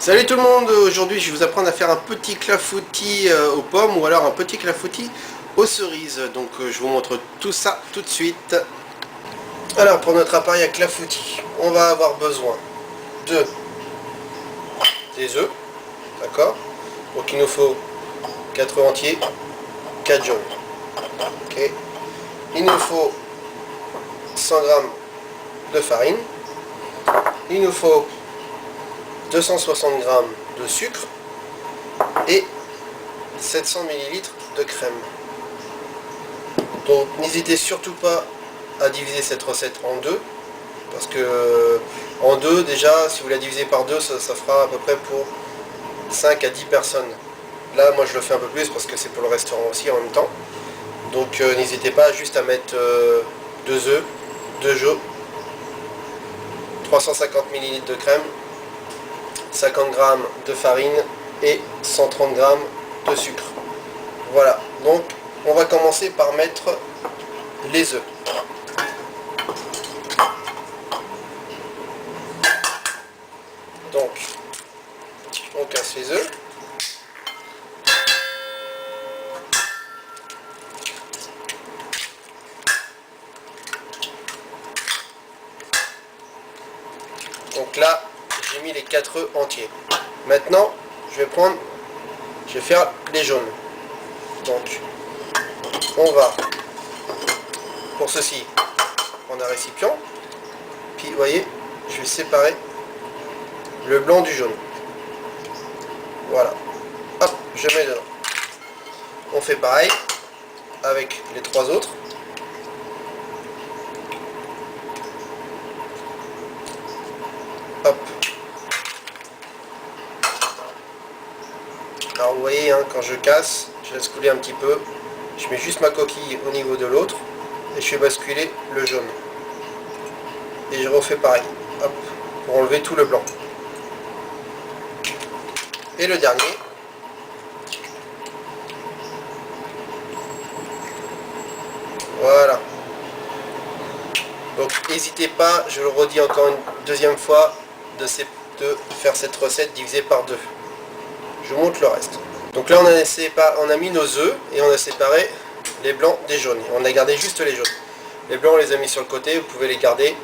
Salut tout le monde, aujourd'hui je vais vous apprendre à faire un petit clafoutis aux pommes ou alors un petit clafoutis aux cerises. Donc je vous montre tout ça tout de suite. Alors pour notre appareil à clafoutis, on va avoir besoin de des œufs, d'accord? Donc il nous faut 4 œufs entiers, 4 jaunes. Ok. Il nous faut 100 g de farine. Il nous faut 260 g de sucre et 700 ml de crème. Donc n'hésitez surtout pas à diviser cette recette en deux, parce que en deux déjà, si vous la divisez par deux, ça fera à peu près pour 5 à 10 personnes. Là moi je le fais un peu plus parce que c'est pour le restaurant aussi en même temps. Donc n'hésitez pas juste à mettre 2 œufs, 2 jaunes, 350 ml de crème, 50 g de farine et 130 g de sucre. Voilà, donc on va commencer par mettre les œufs. Donc on casse les œufs. Donc là, j'ai mis les 4 œufs entiers. Maintenant, je vais faire les jaunes. Donc, on va, pour ceci, prendre un récipient. Puis, vous voyez, je vais séparer le blanc du jaune. Voilà. Hop, je mets dedans. On fait pareil avec les 3 autres. Hop. Alors vous voyez, hein, quand je casse, je laisse couler un petit peu. Je mets juste ma coquille au niveau de l'autre et je fais basculer le jaune. Et je refais pareil. Hop, pour enlever tout le blanc. Et le dernier. Voilà. Donc n'hésitez pas, je le redis encore une deuxième fois, de faire cette recette divisée par 2. Je vous montre le reste. Donc là on a mis nos œufs et on a séparé les blancs des jaunes. On a gardé juste les jaunes. Les blancs on les a mis sur le côté, vous pouvez les garder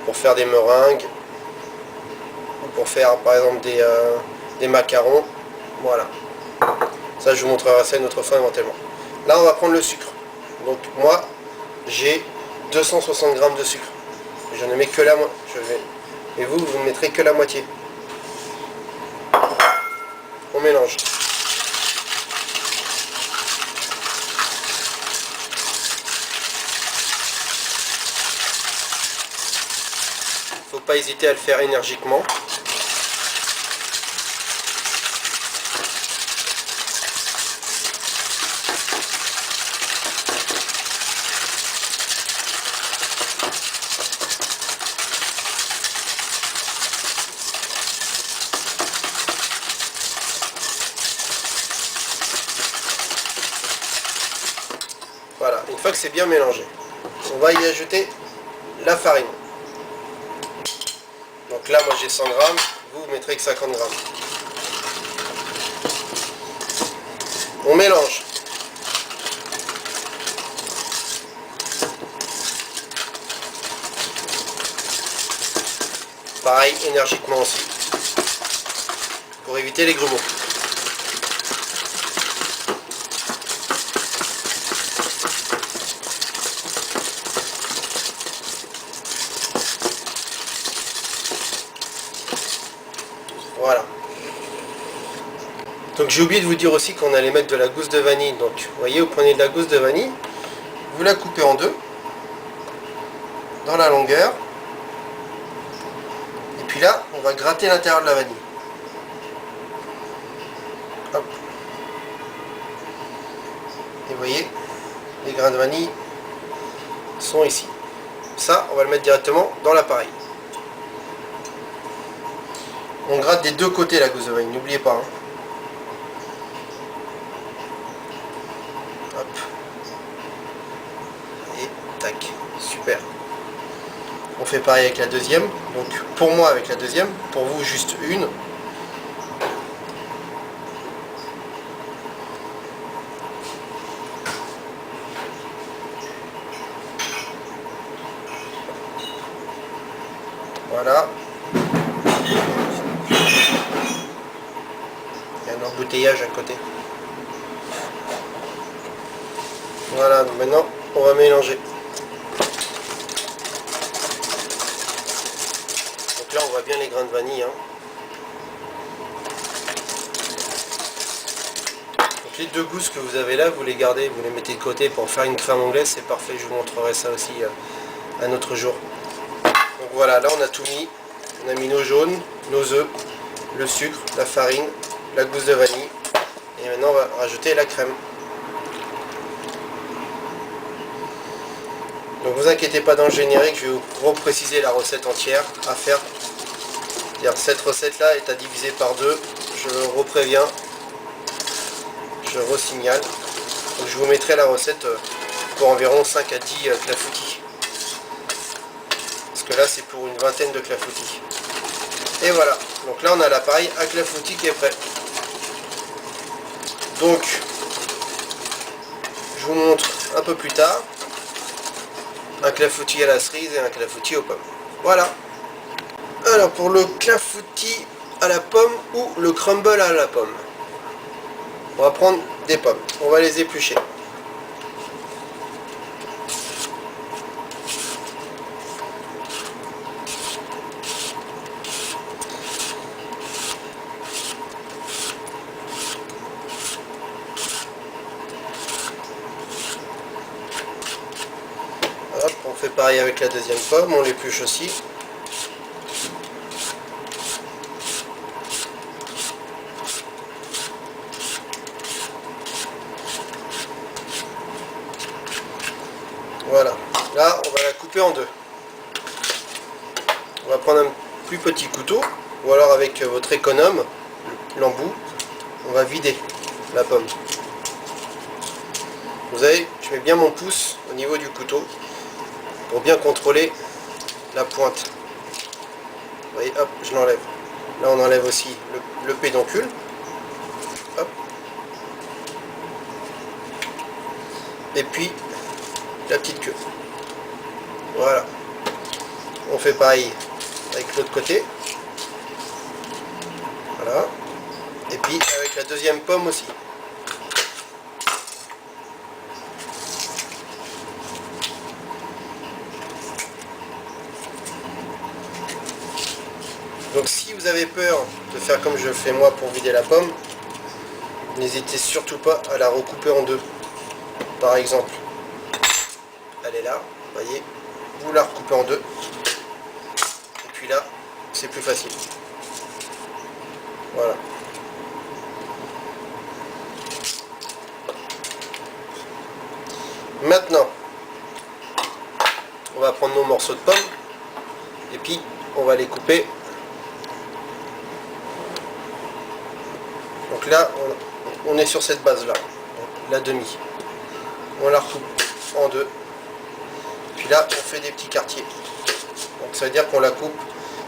pour faire des meringues ou pour faire par exemple des macarons. Voilà. Ça je vous montrerai ça une autre fois éventuellement. Là on va prendre le sucre. Donc moi j'ai 260 g de sucre. Je ne mets que la moitié. Et vous ne mettrez que la moitié. On mélange. Faut pas hésiter à le faire énergiquement. Voilà, une fois que c'est bien mélangé, on va y ajouter la farine. Donc là, moi j'ai 100 g, vous mettrez que 50 g. On mélange. Pareil, énergiquement aussi, pour éviter les grumeaux. Voilà. Donc j'ai oublié de vous dire aussi qu'on allait mettre de la gousse de vanille. Donc vous voyez, vous prenez de la gousse de vanille, vous la coupez en deux, dans la longueur. Et puis là, on va gratter l'intérieur de la vanille. Hop. Et vous voyez, les grains de vanille sont ici. Ça, on va le mettre directement dans l'appareil. On gratte des deux côtés la gousse de vanille, n'oubliez pas. Hein. Hop. Et tac, super. On fait pareil avec la deuxième. Donc pour moi avec la deuxième, pour vous juste une. Voilà. Il y a un embouteillage à côté. Voilà, donc maintenant on va mélanger. Donc là on voit bien les grains de vanille. Hein. Donc les 2 gousses que vous avez là, vous les gardez, vous les mettez de côté pour faire une crème anglaise, c'est parfait, je vous montrerai ça aussi un autre jour. Donc voilà, là on a tout mis. On a mis nos jaunes, nos œufs, le sucre, la farine, la gousse de vanille. Et maintenant on va rajouter la crème. Donc vous inquiétez pas, dans le générique, je vais vous repréciser la recette entière à faire. C'est-à-dire cette recette là est à diviser par 2. Je repréviens. Je resignale. Donc je vous mettrai la recette pour environ 5 à 10 clafoutis. Parce que là c'est pour une vingtaine de clafoutis. Et voilà. Donc là on a l'appareil à clafoutis qui est prêt. Donc je vous montre un peu plus tard un clafoutis à la cerise et un clafoutis aux pommes. Voilà. Alors pour le clafoutis à la pomme ou le crumble à la pomme, on va prendre des pommes. On va les éplucher. Hop, on fait pareil avec la deuxième pomme, on l'épluche aussi. Voilà, là on va la couper en 2. On va prendre un plus petit couteau, ou alors avec votre économe, l'embout, on va vider la pomme. Vous savez, je mets bien mon pouce au niveau du couteau pour bien contrôler la pointe. Vous voyez, hop, je l'enlève. Là on enlève aussi le pédoncule. Hop. Et puis la petite queue. Voilà. On fait pareil avec l'autre côté. Voilà. Et puis avec la deuxième pomme aussi. Donc si vous avez peur de faire comme je fais moi pour vider la pomme, n'hésitez surtout pas à la recouper en 2. Par exemple, elle est là, vous voyez, vous la recoupez en 2. Et puis là, c'est plus facile. Voilà. Maintenant, on va prendre nos morceaux de pommes et puis on va les couper. Donc là, on est sur cette base là, la demi. On la recoupe en 2. Puis là, on fait des petits quartiers. Donc ça veut dire qu'on la coupe,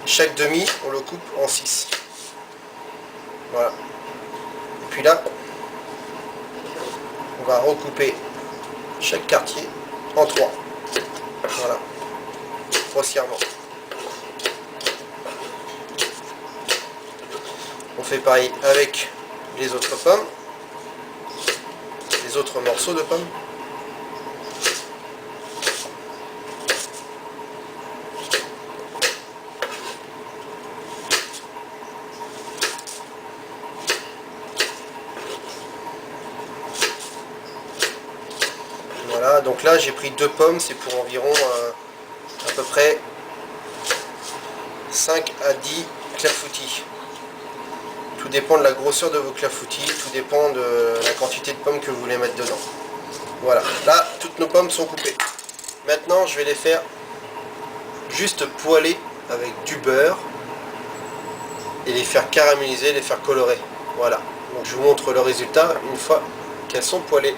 chaque demi, on le coupe en 6. Voilà. Et puis là, on va recouper chaque quartier en 3. Voilà. Grossièrement. On fait pareil avec les autres pommes, les autres morceaux de pommes. Voilà, donc là j'ai pris 2 pommes, c'est pour environ à peu près 5 à 10 clafoutis. Tout dépend de la grosseur de vos clafoutis, tout dépend de la quantité de pommes que vous voulez mettre dedans. Voilà, là toutes nos pommes sont coupées. Maintenant je vais les faire juste poêler avec du beurre et les faire caraméliser, les faire colorer. Voilà, donc je vous montre le résultat une fois qu'elles sont poêlées.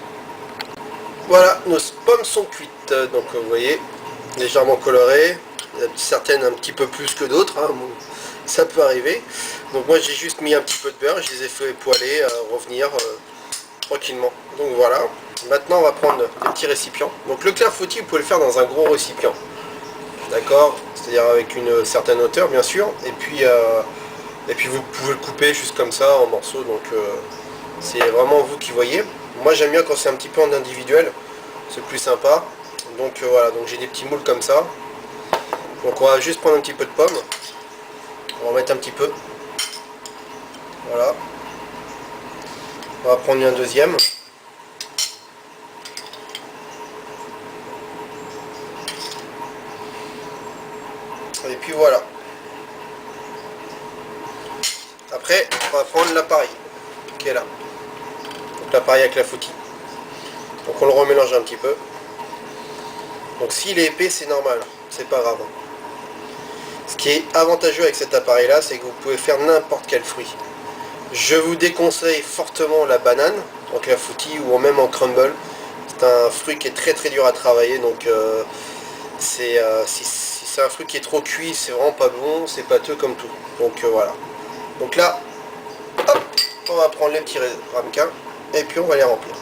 Voilà, nos pommes sont cuites, donc vous voyez, légèrement colorées. Il y a certaines un petit peu plus que d'autres, hein, bon, ça peut arriver. Donc moi j'ai juste mis un petit peu de beurre, je les ai fait poêler, revenir tranquillement. Donc voilà, maintenant on va prendre des petits récipients. Donc le clafoutis, vous pouvez le faire dans un gros récipient. d'accord, c'est-à-dire avec une certaine hauteur bien sûr, et puis vous pouvez le couper juste comme ça en morceaux, donc c'est vraiment vous qui voyez. Moi j'aime bien quand c'est un petit peu en individuel, c'est plus sympa. Donc voilà, donc j'ai des petits moules comme ça. Donc on va juste prendre un petit peu de pomme. On va en mettre un petit peu. Voilà. On va prendre un deuxième. Et puis voilà. Après, on va prendre l'appareil qui est là. Donc l'appareil à clafoutis. Donc on le remélange un petit peu. Donc s'il est épais, c'est normal, c'est pas grave. Ce qui est avantageux avec cet appareil là, c'est que vous pouvez faire n'importe quel fruit. Je vous déconseille fortement la banane en clafoutis ou même en crumble. C'est un fruit qui est très dur à travailler, donc si c'est un fruit qui est trop cuit, c'est vraiment pas bon, c'est pâteux comme tout. Donc voilà. Donc là, hop, on va prendre les petits ramequins et puis on va les remplir.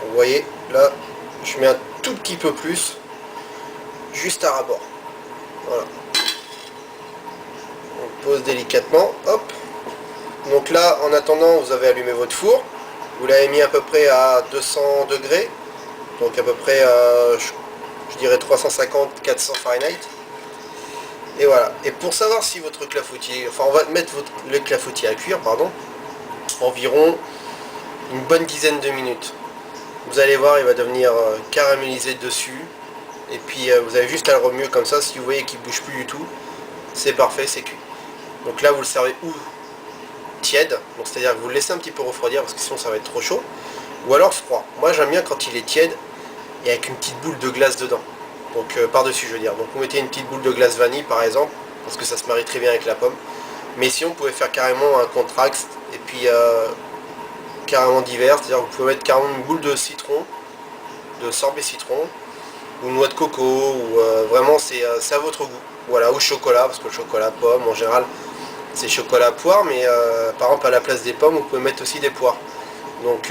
Vous voyez, là, je mets un tout petit peu plus, juste à ras-bord. Voilà. On pose délicatement, hop. Donc là, en attendant, vous avez allumé votre four. Vous l'avez mis à peu près à 200 degrés. Donc à peu près, je dirais 350-400 Fahrenheit. Et voilà. Et pour savoir si votre clafoutis, enfin on va mettre le clafoutis à cuire, pardon, environ une bonne dizaine de minutes. Vous allez voir, il va devenir caramélisé dessus. Et puis vous avez juste à le remuer comme ça. Si vous voyez qu'il ne bouge plus du tout, c'est parfait, c'est cuit. Donc là, vous le servez où? Tiède, donc c'est à dire que vous le laissez un petit peu refroidir parce que sinon ça va être trop chaud, ou alors froid. Moi j'aime bien quand il est tiède et avec une petite boule de glace dedans, donc par dessus je veux dire. Donc vous mettez une petite boule de glace vanille par exemple, parce que ça se marie très bien avec la pomme, mais sinon vous pouvez faire carrément un contraste et puis carrément divers, c'est à dire que vous pouvez mettre carrément une boule de citron, de sorbet citron, ou noix de coco, ou vraiment c'est à votre goût, voilà, au chocolat, parce que le chocolat pomme en général c'est chocolat à poire, mais par exemple à la place des pommes vous pouvez mettre aussi des poires. Donc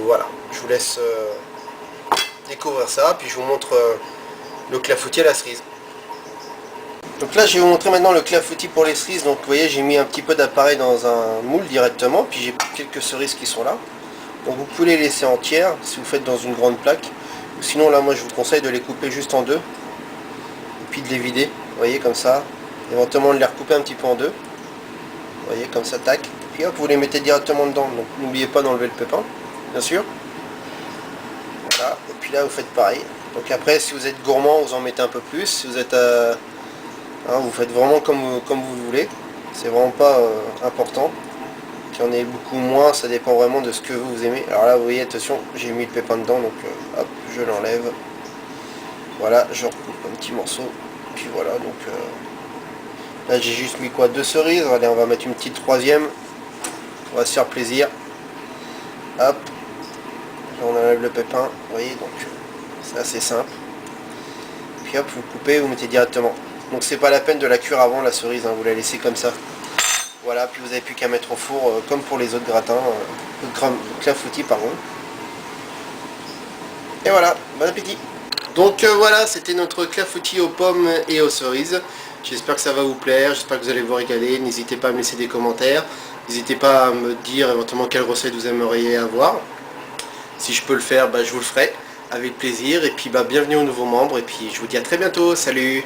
voilà, je vous laisse découvrir ça, puis je vous montre le clafoutis à la cerise. Donc là je vais vous montrer maintenant le clafoutis pour les cerises. Donc vous voyez, j'ai mis un petit peu d'appareil dans un moule directement, puis j'ai quelques cerises qui sont là. Donc vous pouvez les laisser entières si vous faites dans une grande plaque, ou sinon là moi je vous conseille de les couper juste en deux, et puis de les vider, vous voyez, comme ça, éventuellement de les recouper un petit peu en deux. Vous voyez, comme ça, tac. Puis hop, vous les mettez directement dedans. Donc n'oubliez pas d'enlever le pépin, bien sûr. Voilà. Et puis là, vous faites pareil. Donc après, si vous êtes gourmand, vous en mettez un peu plus. Si vous êtes, vous faites vraiment comme vous voulez. C'est vraiment pas important. Qu'il y en ait beaucoup ou moins, ça dépend vraiment de ce que vous aimez. Alors là, vous voyez, attention, j'ai mis le pépin dedans, donc hop, je l'enlève. Voilà, je recoupe un petit morceau. Puis voilà, donc... là j'ai juste mis quoi, 2 cerises, allez on va mettre une petite troisième, on va se faire plaisir, hop, on enlève le pépin, vous voyez, donc c'est assez simple, puis hop, vous coupez, vous mettez directement, donc c'est pas la peine de la cuire avant la cerise, hein, vous la laissez comme ça, voilà, puis vous n'avez plus qu'à mettre au four comme pour les autres gratins, clafoutis pardon, et voilà, bon appétit. Donc voilà, c'était notre clafoutis aux pommes et aux cerises. J'espère que ça va vous plaire, j'espère que vous allez vous régaler. N'hésitez pas à me laisser des commentaires. N'hésitez pas à me dire éventuellement quelle recette vous aimeriez avoir. Si je peux le faire, je vous le ferai avec plaisir. Et puis bienvenue aux nouveaux membres. Et puis je vous dis à très bientôt. Salut!